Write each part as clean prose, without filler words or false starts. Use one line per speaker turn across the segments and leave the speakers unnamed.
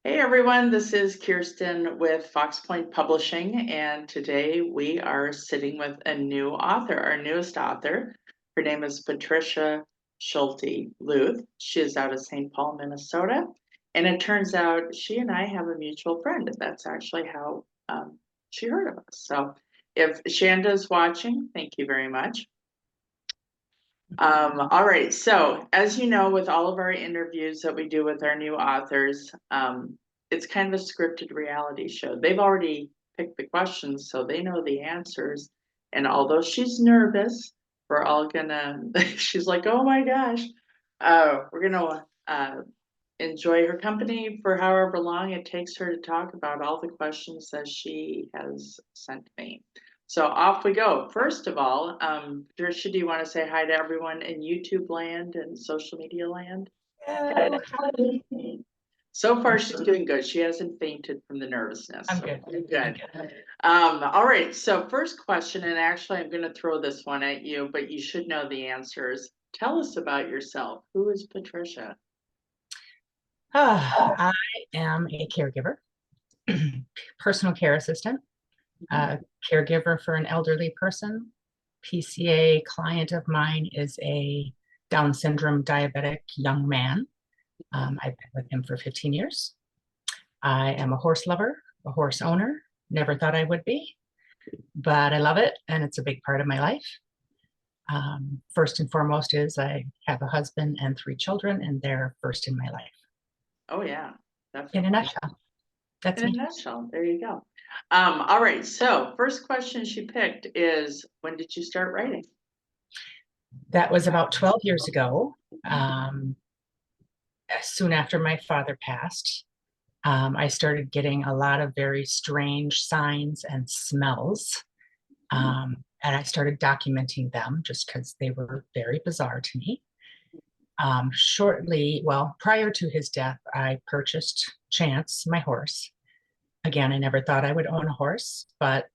Hey everyone, this is Kirsten with Pointe Publishing, and today we are sitting with a new author, our newest author. Her name is Patricia Schulte-Lueth. She is out of St. Paul, Minnesota, and it turns out she and I have a mutual friend, and that's actually how she heard of us. So if Shanda is watching, thank you very much. All right, so as you know, with all of our interviews that we do with our new authors, it's kind of a scripted reality show. They've already picked the questions, so they know the answers. And although she's nervous, we're all gonna, she's like, oh my gosh, we're gonna enjoy her company for however long it takes her to talk about all the questions that she has sent me. So off we go. First of all, Patricia, do you want to say hi to everyone in YouTube land and social media land?
Hello.
So far, she's doing good. She hasn't fainted from the nervousness.
I'm
so
good.
Good. All right. So first question, and actually I'm going to throw this one at you, but you should know the answers. Tell us about yourself. Who is Patricia?
I am a caregiver, personal care assistant, caregiver for an elderly person. PCA client of mine is a Down syndrome diabetic young man. I've been with him for 15 years. I am a horse lover, a horse owner. Never thought I would be, but I love it, and it's a big part of my life. First and foremost is I have a husband and 3 children, and they're first in my life.
Oh yeah, definitely.
In a nutshell, that's
In a
me.
nutshell, there you go. All right, so first question she picked is, when did you start writing?
That was about 12 years ago, soon after my father passed. I started getting a lot of very strange signs and smells. And I started documenting them just because they were very bizarre to me. Prior to his death, I purchased Chance, my horse. Again, I never thought I would own a horse, but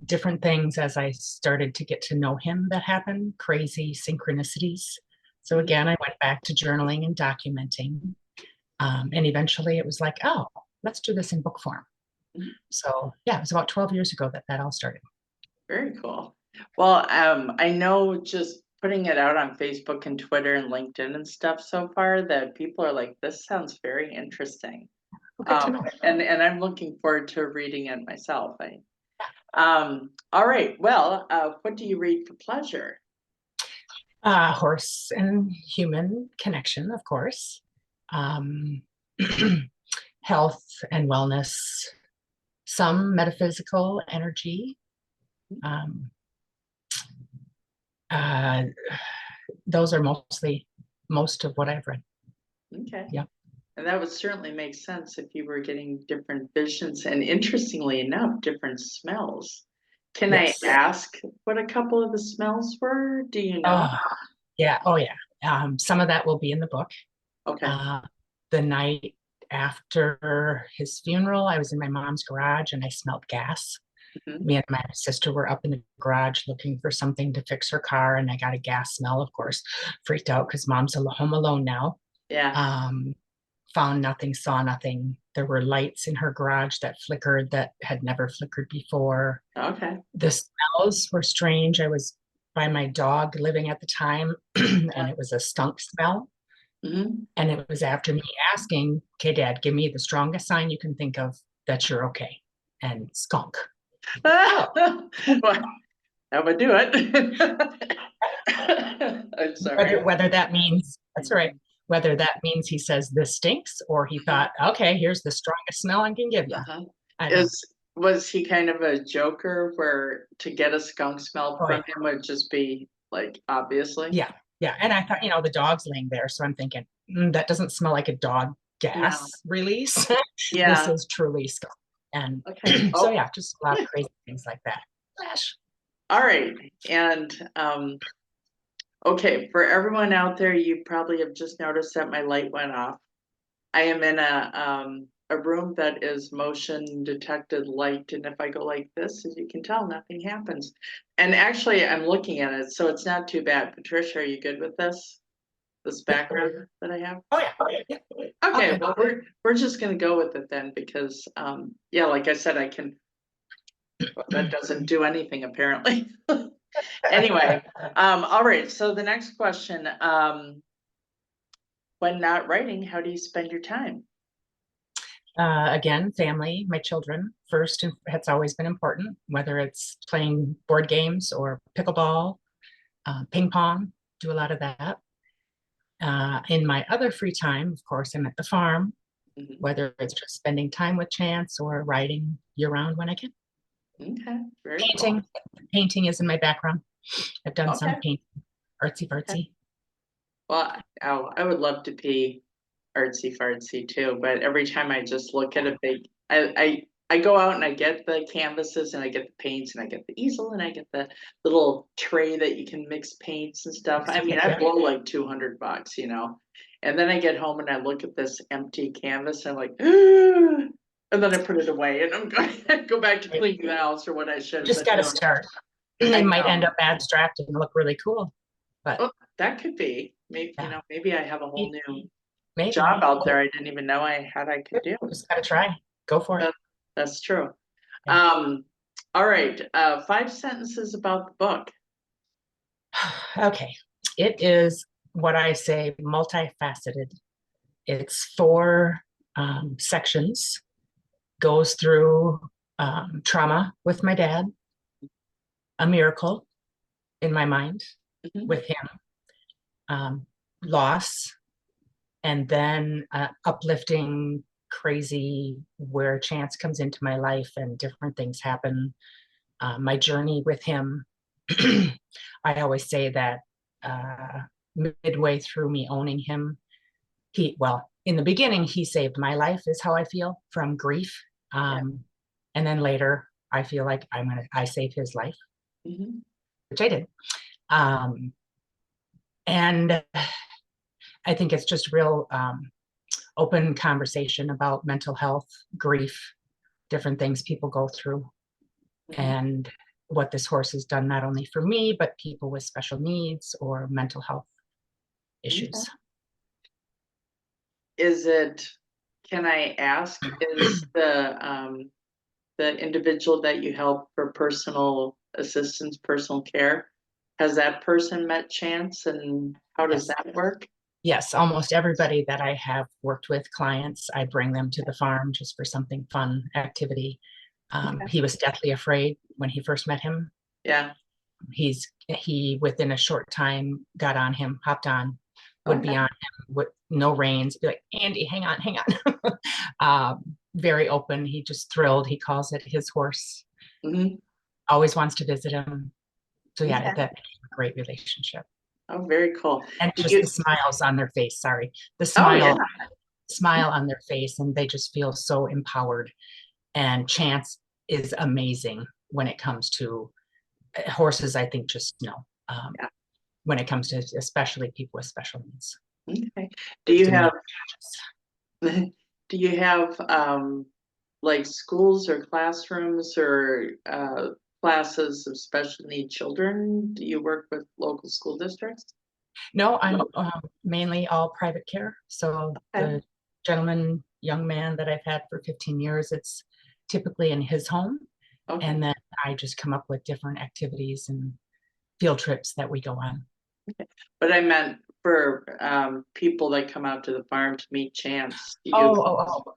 different things as I started to get to know him that happened, crazy synchronicities. So again, I went back to journaling and documenting. And eventually it was like, oh, let's do this in book form. So yeah, it was about 12 years ago that all started.
Very cool. Well, I know just putting it out on Facebook and Twitter and LinkedIn and stuff so far that people are like, this sounds very interesting. And I'm looking forward to reading it myself. All right. Well, what do you read for pleasure?
Horse and human connection, of course. Health and wellness, some metaphysical energy. Those are most of what I've read.
Okay.
Yeah.
And that would certainly make sense if you were getting different visions and, interestingly enough, different smells. Can I ask what a couple of the smells were? Do you know?
Yeah. Oh, yeah. Some of that will be in the book.
Okay.
The night after his funeral, I was in my mom's garage and I smelled gas. Me and my sister were up in the garage looking for something to fix her car, and I got a gas smell, of course. Freaked out because mom's home alone now.
Yeah.
Found nothing, saw nothing. There were lights in her garage that flickered that had never flickered before.
Okay.
The smells were strange. I was by my dog living at the time, and it was a skunk smell. And it was after me asking, okay, Dad, give me the strongest sign you can think of that you're okay. And skunk.
Well, that would do it. I'm sorry.
Whether that means, that's all right. Whether that means he says this stinks, or he thought, okay, here's the strongest smell I can give you.
Was he kind of a joker where to get a skunk smell from him would just be like, obviously?
Yeah. And I thought, the dog's laying there. So I'm thinking, that doesn't smell like a dog gas release. This is truly skunk. And so yeah, just a lot of crazy things like that. Flash.
All right. And okay, for everyone out there, you probably have just noticed that my light went off. I am in a room that is motion detected light, and if I go like this, as you can tell, nothing happens. And actually, I'm looking at it, so it's not too bad. Patricia, are you good with this background that I have?
Oh yeah.
Okay. Okay,
Okay.
well, we're just gonna go with it then because, yeah, like I said, that doesn't do anything apparently. Anyway, all right, so the next question, when not writing, how do you spend your time?
Again, family, my children first, and it's always been important, whether it's playing board games or pickleball, ping pong, do a lot of that. In my other free time, of course, I'm at the farm,
Mhm.
whether it's just spending time with Chance or writing year round when I can.
Okay, very cool.
Painting, painting is in my background. I've done some
Okay,
paint, artsy
okay.
fartsy.
Well, I would love to be artsy fartsy too, but every time I just look at a big, I go out and I get the canvases and I get the paints and I get the easel and I get the little tray that you can mix paints and stuff. I mean, I
Yeah.
blow like $200, you know? And then I get home and I look at this empty canvas and I'm like, and then I put it away and I'm going to go back to cleaning the house or what I should have
Just
been
got to
doing.
start.
I
It might end
know.
up abstract and look really cool, but
Well, that could be. Maybe,
yeah,
maybe I have a whole new
maybe.
job out there I didn't even know I could do.
Just got to try. Go for it.
That's true.
Yeah.
All right, 5 sentences about the book.
Okay. It is what I say multifaceted. It's four sections, goes through trauma with my dad, a miracle in my mind
Mhm.
with him, loss, and then uplifting, crazy, where Chance comes into my life and different things happen. My journey with him. I always say that midway through me owning him, well, in the beginning, he saved my life, is how I feel from grief.
Yeah.
And then later, I feel like I save his life,
Mhm.
which I did. Um, and I think it's just real open conversation about mental health, grief, different things people go through,
Mhm.
and what this horse has done not only for me, but people with special needs or mental health
Okay.
issues.
Is it, can I ask, is the individual that you help for personal assistance, personal care, has that person met Chance and how does
Yes.
that work?
Yes, almost everybody that I have worked with, clients, I bring them to the farm just for something fun, activity.
Okay.
He was deathly afraid when he first met him.
Yeah.
He within a short time got on him, hopped on, would
Okay.
be on him with no reins, be like, Andy, hang on, hang on. Very open. He just thrilled. He calls it his horse.
Mhm.
Always wants to visit him. So yeah,
Okay.
that became a great relationship.
Oh, very cool.
And
Did
just
you?
the smiles on their face. Sorry, the
Oh, yeah.
smile on their face, and they just feel so empowered. And Chance is amazing when it comes to horses. I think just
Yeah.
when it comes to especially people with special needs.
Okay. Do you
Just
have
amazing.
do you have like schools or classrooms or classes of special need children? Do you work with local school districts?
No, I'm mainly all private care. So
Okay.
the young man that I've had for 15 years, it's typically in his home.
Okay.
And then I just come up with different activities and field trips that we go on.
But I meant for people that come out to the farm to meet Chance. Do you?
Oh.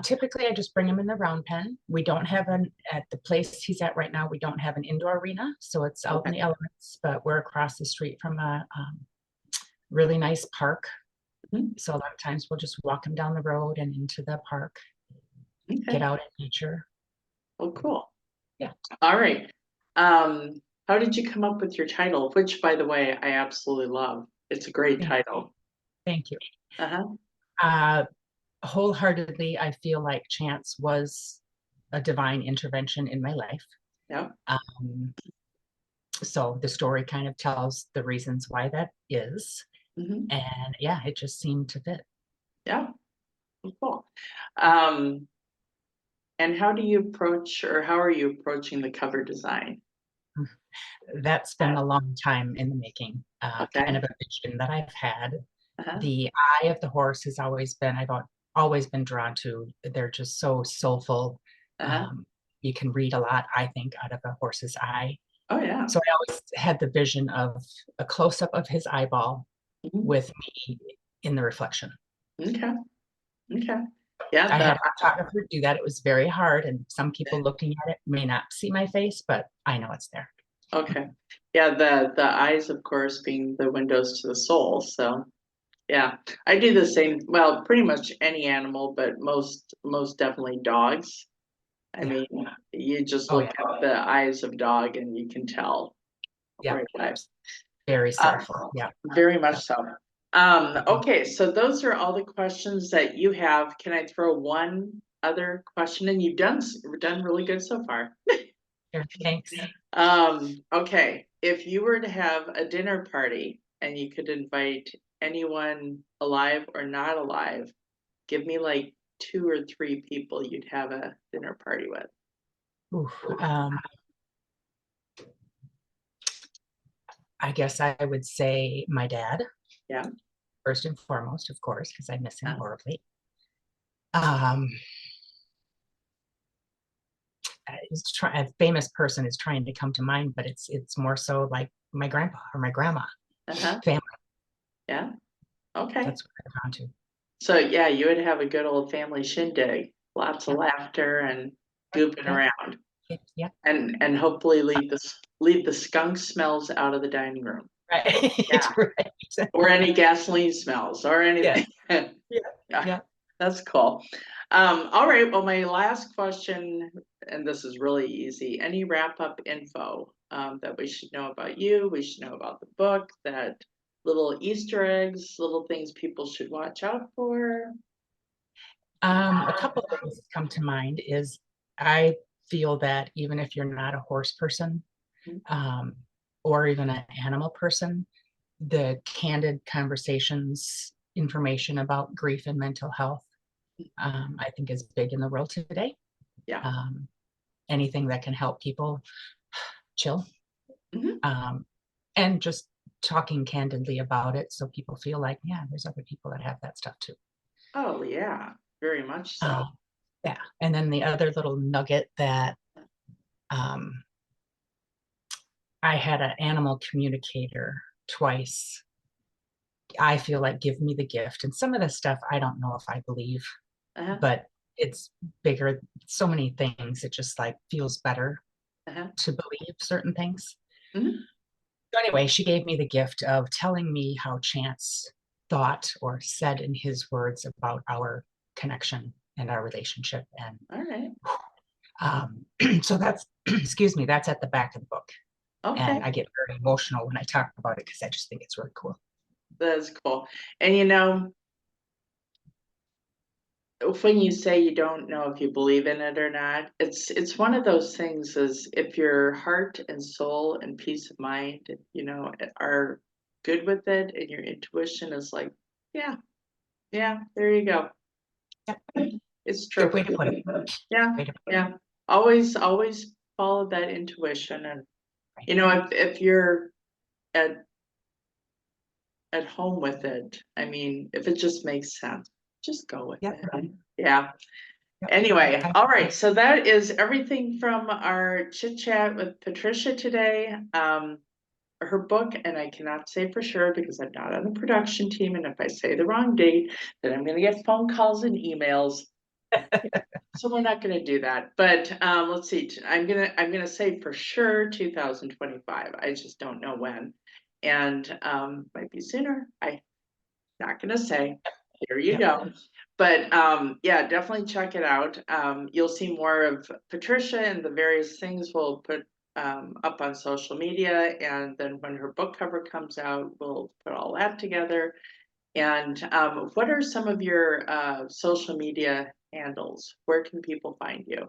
Typically, I just bring him in the round pen. We don't have at the place he's at right now, we don't have an indoor arena. So it's out in
Okay.
the elements, but we're across the street from a really nice park.
Mhm.
So a lot of times we'll just walk him down the road and into the park, get
Okay.
out in nature.
Well, cool.
Yeah.
All right. Um, how did you come up with your title? Which, by the way, I absolutely love. It's a great
Thank,
title.
thank you.
Uh-huh.
Uh, Wholeheartedly, I feel like Chance was a divine intervention in my life.
Yeah.
Um, so the story kind of tells the reasons why that is.
Hmm.
And yeah, it just seemed to fit.
Yeah. Cool. Um, and how do you approach, or how are you approaching the cover design?
That's been a long time in the making,
Okay.
kind of a vision that I've had. The eye of the horse has always been, always been drawn to. They're just so soulful. You can read a lot, I think, out of a horse's eye.
Oh, yeah.
So I always had the vision of a close-up of his eyeball with me in the reflection.
Okay. Okay. Yeah.
I had a photographer do that. It was very hard, and some people looking at it may not see my face, but I know it's there.
Okay. Yeah, the eyes, of course, being the windows to the soul. So yeah, I do the same. Well, pretty much any animal, but most definitely dogs. I mean, you just look at the eyes of dog and you can tell right away.
Very soulful. Yeah.
Very much so. Okay, so those are all the questions that you have. Can I throw one other question in? You've done really good so far.
Thanks.
Okay, if you were to have a dinner party and you could invite anyone alive or not alive, give me like 2 or 3 people you'd have a dinner party with.
Oof, I guess I would say my dad.
Yeah.
First and foremost, of course, because I miss him horribly. A famous person is trying to come to mind, but it's more so like my grandpa or my grandma. Family.
Yeah. Okay.
That's what I've gone to.
So yeah, you would have a good old family shindig, lots of laughter and goofing around.
Yeah.
And hopefully leave the skunk smells out of the dining room.
Right.
Yeah.
Right.
Or any gasoline smells or anything. Yeah. That's cool. All right. Well, my last question, and this is really easy. Any wrap-up info that we should know about you, we should know about the book, that little Easter eggs, little things people should watch out for?
A couple of things that come to mind is I feel that even if you're not a horse person, or even an animal person, the candid conversations, information about grief and mental health, I think is big in the world today.
Yeah.
Anything that can help people chill, and just talking candidly about it so people feel like, yeah, there's other people that have that stuff too.
Oh, yeah, very much so.
Yeah. And then the other little nugget that I had an animal communicator twice, I feel like, give me the gift. And some of the stuff I don't know if I believe, but it's bigger. So many things. It just like feels better to believe certain things. So anyway, she gave me the gift of telling me how Chance thought or said in his words about our connection and our relationship. And
all
right. So that's, excuse me, that's at the back of the book.
Okay.
And I get very emotional when I talk about it because I just think it's really cool.
That's cool. And you know, when you say you don't know if you believe in it or not, it's one of those things is if your heart and soul and peace of mind, you know, are good with it and your intuition is like, yeah, there you go. It's true.
Good way to put it.
Yeah. Always follow that intuition. And you know, if you're at home with it, I mean, if it just makes sense, just go with it. Yeah. Anyway, all right. So that is everything from our chit chat with Patricia today. Her book, and I cannot say for sure because I'm not on the production team, and if I say the wrong date, then I'm going to get phone calls and emails. So we're not going to do that. But let's see. I'm gonna say for sure 2025. I just don't know when, and might be sooner. I'm not going to say. Here you go. But yeah, definitely check it out. You'll see more of Patricia and the various things we'll put up on social media. And then when her book cover comes out, we'll put all that together. And what are some of your social media handles? Where can people find you?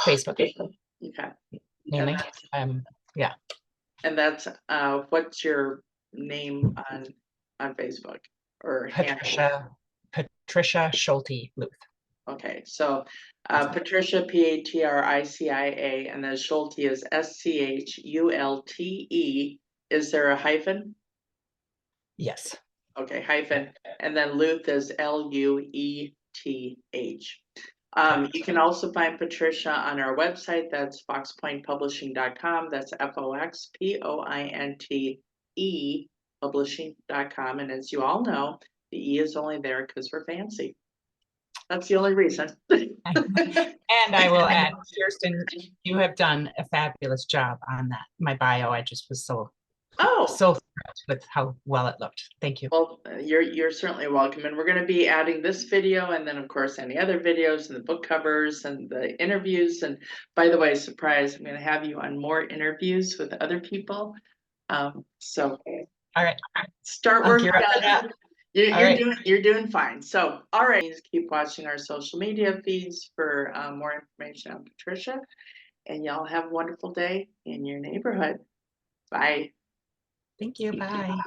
Facebook.
Okay.
Mainly. Yeah.
And that's what's your name on Facebook or
Patricia Schulte-Lueth.
Okay, so Patricia, Patricia, and then Schulte is Schulte. Is there a hyphen?
Yes.
Okay, hyphen, and then Lueth is Lueth. You can also find Patricia on our website. That's foxpointepublishing.com. That's FOXPOINTE publishing.com. And as you all know, the E is only there because we're fancy. That's the only reason.
And I will add, Kirsten, you have done a fabulous job on that. My bio, I just was so
Oh,
thrilled with how well it looked. Thank you.
well, you're certainly welcome. And we're going to be adding this video and then, of course, any other videos and the book covers and the interviews. And by the way, surprise, I'm going to have you on more interviews with other people. So
All right.
start
I'll
working
gear up for
on
that.
that.
All right.
You're doing fine. So, all right, just keep watching our social media feeds for more information on Patricia. And y'all have a wonderful day in your neighborhood. Bye.
Thank you. Bye.